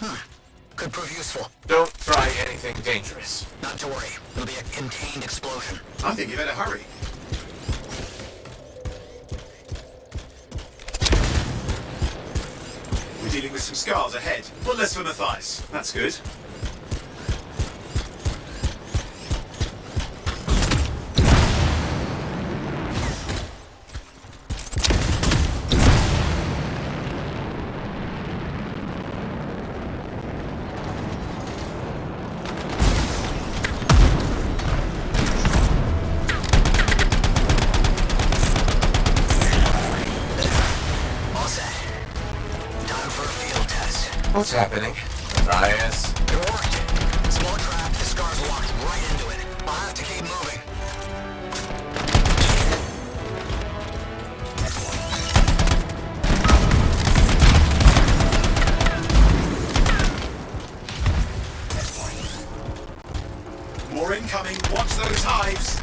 [SPEAKER 21] Could prove useful.
[SPEAKER 7] Don't try anything dangerous.
[SPEAKER 21] Not to worry. It'll be a contained explosion.
[SPEAKER 10] I think you better hurry. We're dealing with some scars ahead, but less for Matthias. That's good.
[SPEAKER 7] What's happening? Matthias?
[SPEAKER 21] It worked. Small trap, the scars walked right into it. I'll have to keep moving.
[SPEAKER 10] More incoming. Watch those hives.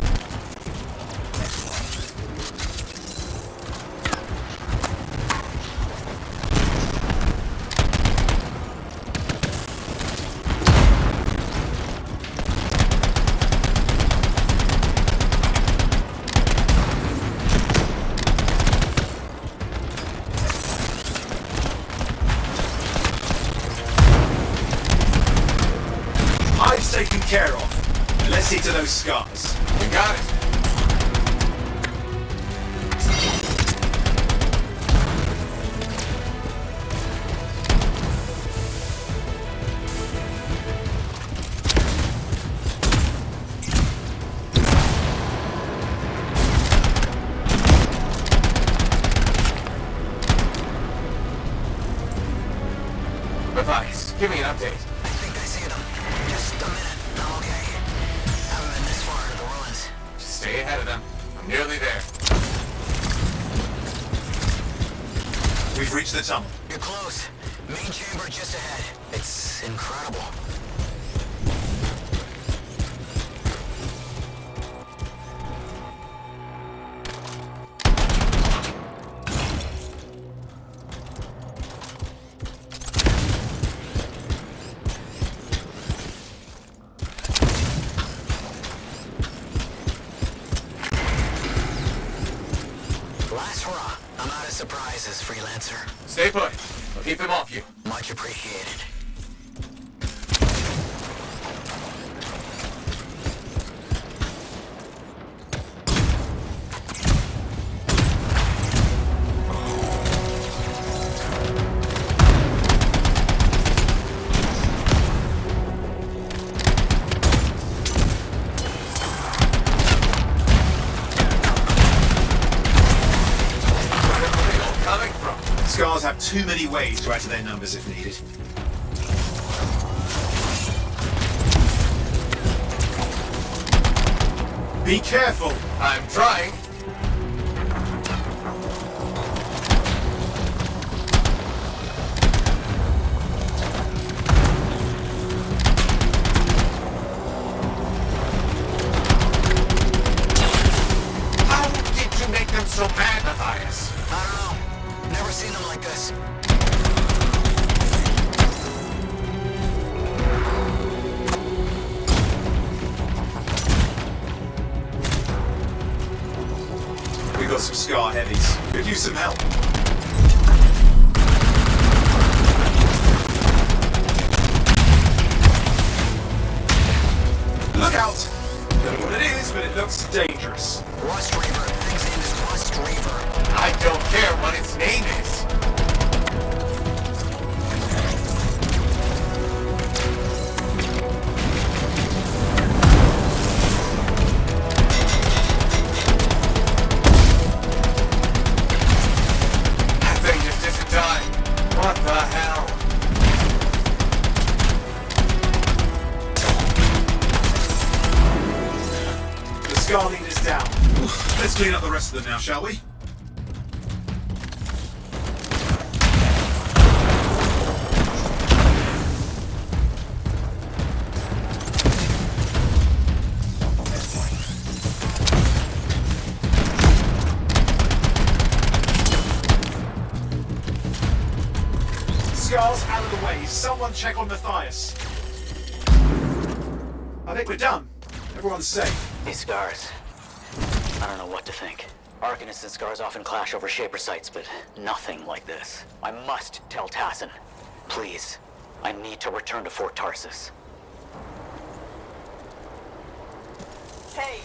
[SPEAKER 10] Taken care of. Let's see to those scars.
[SPEAKER 7] You got it. Matthias, give me an update.
[SPEAKER 21] I think I see them. Just a minute. I'm okay. Haven't been this far into the ruins.
[SPEAKER 7] Just stay ahead of them. I'm nearly there.
[SPEAKER 10] We've reached the tunnel.
[SPEAKER 21] You're close. Main chamber just ahead. It's incredible. Last hurrah. I'm out of surprises, freelancer.
[SPEAKER 7] Stay put. I'll keep them off you.
[SPEAKER 21] Much appreciated.
[SPEAKER 10] Scars have too many ways to add to their numbers if needed. Be careful!
[SPEAKER 7] I'm trying. How did you make them so mad, Matthias?
[SPEAKER 21] I don't know. Never seen them like this.
[SPEAKER 10] We got some scar heavies. Could use some help. Look out! Don't know what it is, but it looks dangerous.
[SPEAKER 21] Rust Reaver. Thing's name is Rust Reaver.
[SPEAKER 7] I don't care what its name is. That thing just isn't dying. What the hell?
[SPEAKER 10] The scar down. Let's clean up the rest of them now, shall we? Scars out of the way. Someone check on Matthias. I think we're done. Everyone's safe.
[SPEAKER 21] These Scars. I don't know what to think. Arcanists and Scars often clash over Shaper sites, but nothing like this. I must tell Tassin. Please. I need to return to Fort Tarsus.
[SPEAKER 2] Hey!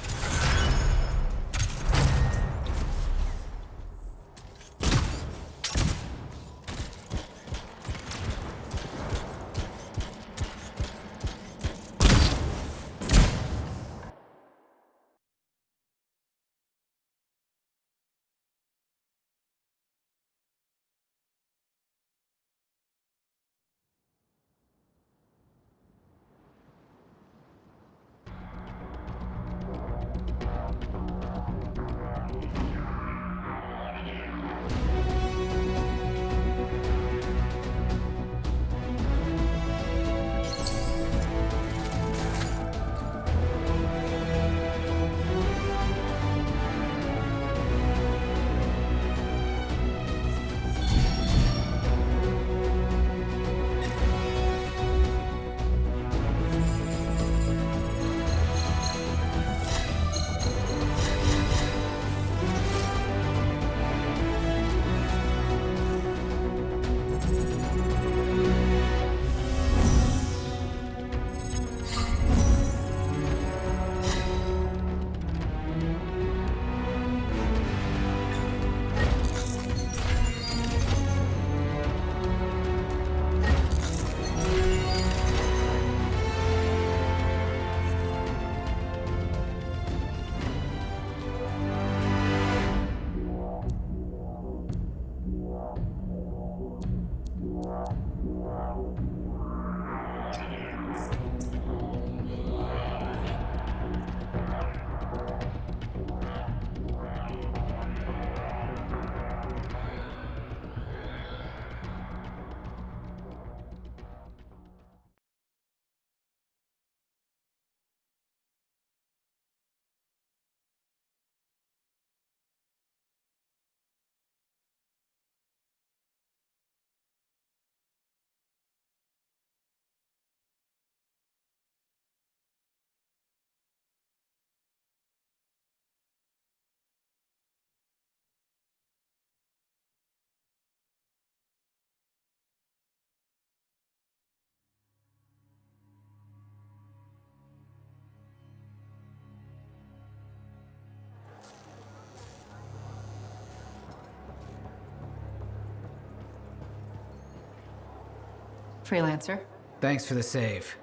[SPEAKER 20] Freelancer.
[SPEAKER 8] Thanks for the save.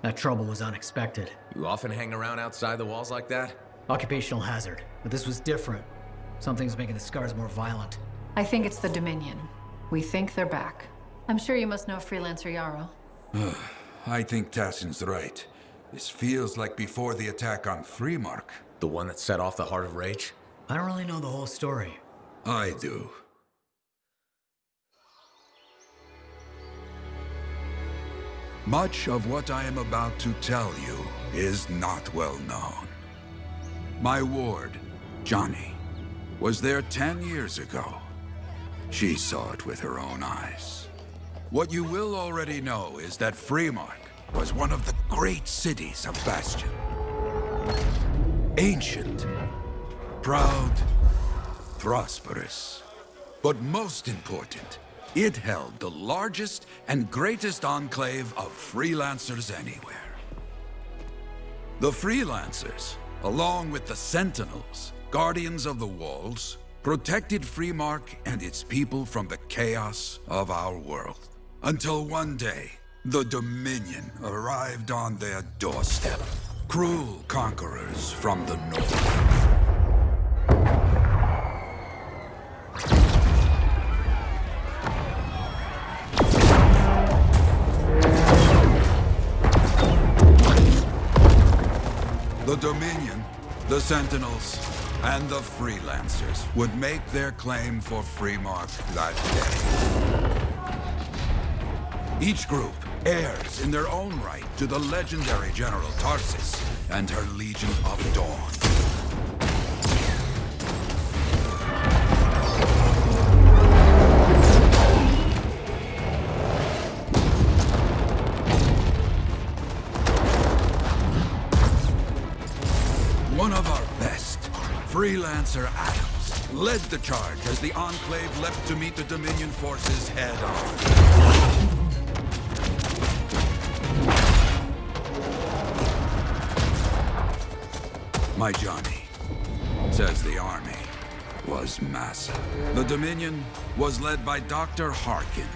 [SPEAKER 8] That trouble was unexpected.
[SPEAKER 11] You often hang around outside the walls like that?
[SPEAKER 8] Occupational hazard, but this was different. Something's making the Scars more violent.
[SPEAKER 20] I think it's the Dominion. We think they're back. I'm sure you must know Freelancer Yarrow.
[SPEAKER 16] I think Tassin's right. This feels like before the attack on Freemark.
[SPEAKER 11] The one that set off the Heart of Rage?
[SPEAKER 8] I don't really know the whole story.
[SPEAKER 16] I do. Much of what I am about to tell you is not well known. My ward, Johnny, was there 10 years ago. She saw it with her own eyes. What you will already know is that Freemark was one of the great cities of Bastion. Ancient, proud, prosperous. But most important, it held the largest and greatest enclave of freelancers anywhere. The freelancers, along with the Sentinels, guardians of the walls, protected Freemark and its people from the chaos of our world. Until one day, the Dominion arrived on their doorstep. Cruel conquerors from the north. The Dominion, the the Sentinels and the Freelancers would make their claim for Freemark that day. Each group heirs in their own right to the legendary General Tarsis and her Legion of Dawn. One of our best, Freelancer Adams, led the charge as the Enclave leapt to meet the Dominion forces head-on. My Johnny says the army was massive. The Dominion was led by Dr. Harkin,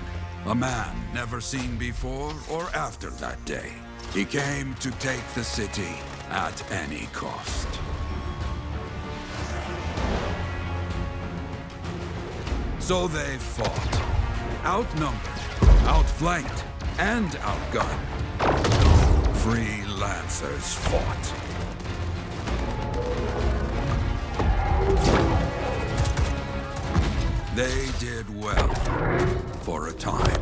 [SPEAKER 16] a man never seen before or after that day. He came to take the city at any cost. So they fought. Outnumbered, outflanked, and outgunned. Freelancers fought. They did well for a time.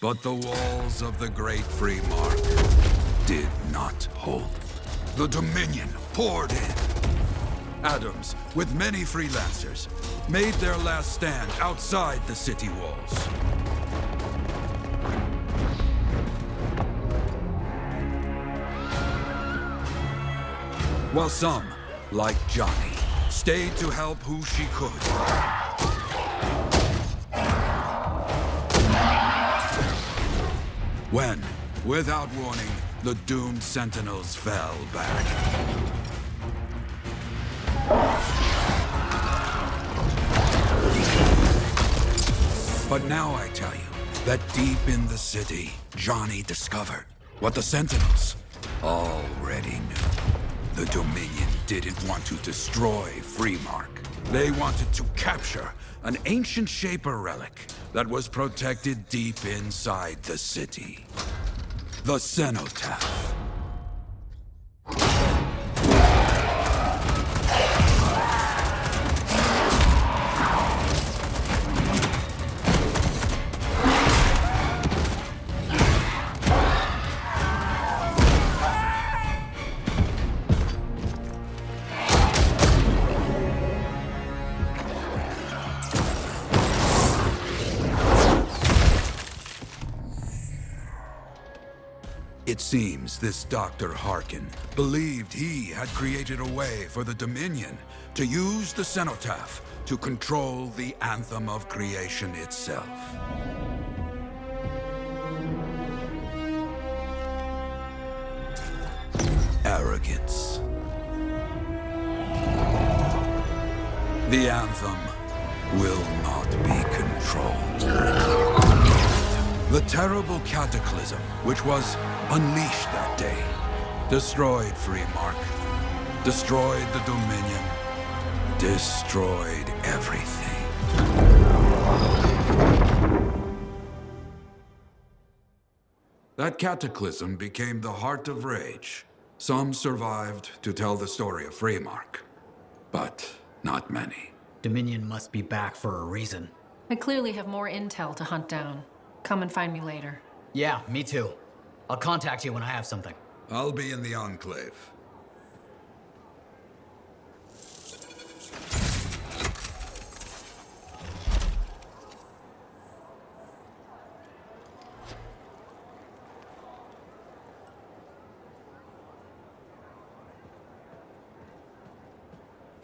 [SPEAKER 16] But the walls of the Great Freemark did not hold. The Dominion poured in. Adams, with many Freelancers, made their last stand outside the city walls. While some, like Johnny, stayed to help who she could. When, without warning, the doomed Sentinels fell back. But now I tell you that deep in the city, Johnny discovered what the Sentinels already knew. The Dominion didn't want to destroy Freemark. They wanted to capture an ancient Shaper relic that was protected deep inside the city. The Cenotaph. It seems this Dr. Harkin believed he had created a way for the Dominion to use the Cenotaph to control the Anthem of creation itself. Arrogance. The Anthem will not be controlled. The terrible cataclysm, which was unleashed that day, destroyed Freemark, destroyed the Dominion, destroyed everything. That cataclysm became the heart of rage. Some survived to tell the story of Freemark, but not many.
[SPEAKER 8] Dominion must be back for a reason.
[SPEAKER 20] I clearly have more intel to hunt down. Come and find me later.
[SPEAKER 8] Yeah, me too. I'll contact you when I have something.
[SPEAKER 16] I'll be in the Enclave.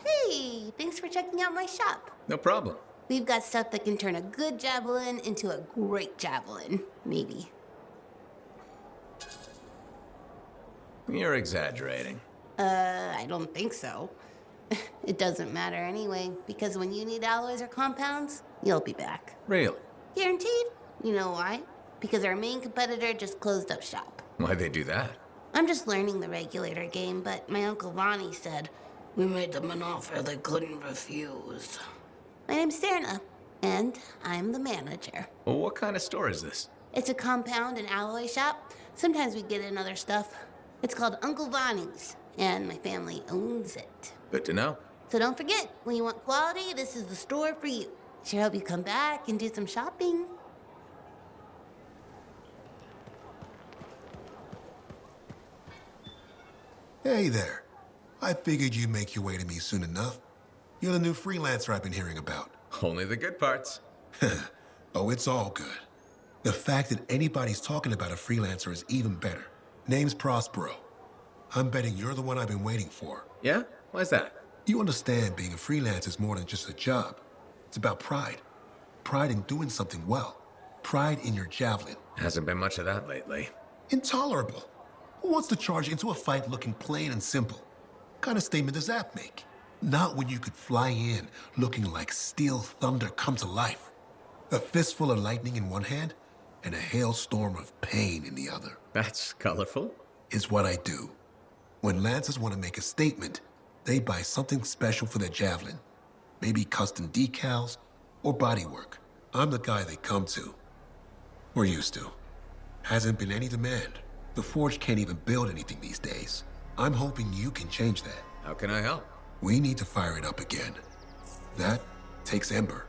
[SPEAKER 6] Hey, thanks for checking out my shop.
[SPEAKER 15] No problem.
[SPEAKER 6] We've got stuff that can turn a good javelin into a great javelin, maybe.
[SPEAKER 7] You're exaggerating.
[SPEAKER 6] I don't think so. It doesn't matter anyway, because when you need alloys or compounds, you'll be back.
[SPEAKER 7] Really?
[SPEAKER 6] Guaranteed. You know why? Because our main competitor just closed up shop.
[SPEAKER 11] Why'd they do that?
[SPEAKER 6] I'm just learning the regulator game, but my Uncle Ronnie said, "We made them an offer they couldn't refuse." My name's Serna, and I'm the manager.
[SPEAKER 11] Well, what kind of store is this?
[SPEAKER 6] It's a compound and alloy shop. Sometimes we get in other stuff. It's called Uncle Ronnie's, and my family owns it.
[SPEAKER 11] Good to know.
[SPEAKER 6] So don't forget, when you want quality, this is the store for you. Sure hope you come back and do some shopping.
[SPEAKER 9] Hey there. I figured you'd make your way to me soon enough. You're the new freelancer I've been hearing about.
[SPEAKER 11] Only the good parts.
[SPEAKER 9] Oh, it's all good. The fact that anybody's talking about a freelancer is even better. Name's Prospero. I'm betting you're the one I've been waiting for.
[SPEAKER 11] Yeah? Why's that?
[SPEAKER 9] You understand being a freelancer is more than just a job. It's about pride. Pride in doing something well. Pride in your javelin.
[SPEAKER 11] Hasn't been much of that lately.
[SPEAKER 9] Intolerable. Who wants to charge into a fight looking plain and simple? What kind of statement does that make? Not when you could fly in looking like steel thunder come to life. A fistful of lightning in one hand and a hailstorm of pain in the other.
[SPEAKER 11] That's colorful.
[SPEAKER 9] Is what I do. When lancers want to make a statement, they buy something special for their javelin. Maybe custom decals or bodywork. I'm the guy they come to. Or used to. Hasn't been any demand. The Forge can't even build anything these days. I'm hoping you can change that.
[SPEAKER 11] How can I help?
[SPEAKER 9] We need to fire it up again. That takes Ember.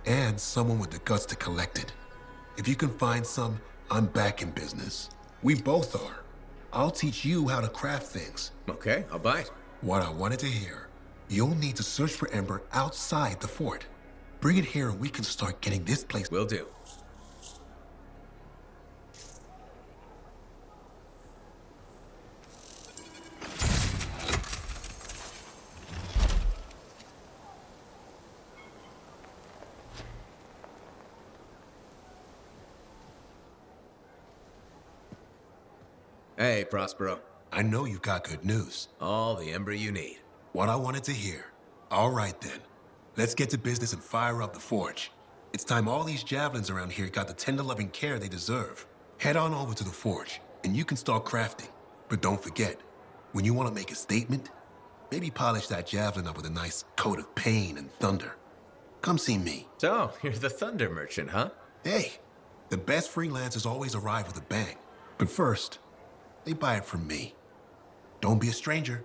[SPEAKER 9] And someone with the guts to collect it. If you can find some, I'm back in business. We both are. I'll teach you how to craft things.
[SPEAKER 11] Okay, I'll bite.
[SPEAKER 9] What I wanted to hear. You'll need to search for Ember outside the fort. Bring it here and we can start getting this place.
[SPEAKER 11] Will do. Hey, Prospero.
[SPEAKER 9] I know you've got good news.
[SPEAKER 11] All the Ember you need.
[SPEAKER 9] What I wanted to hear. All right then. Let's get to business and fire up the Forge. It's time all these javelins around here got the tender loving care they deserve. Head on over to the Forge, and you can start crafting. But don't forget, when you want to make a statement, maybe polish that javelin up with a nice coat of pain and thunder. Come see me.
[SPEAKER 11] So, you're the thunder merchant, huh?
[SPEAKER 9] Hey, the best freelancers always arrive with a bang. But first, they buy it from me. Don't be a stranger.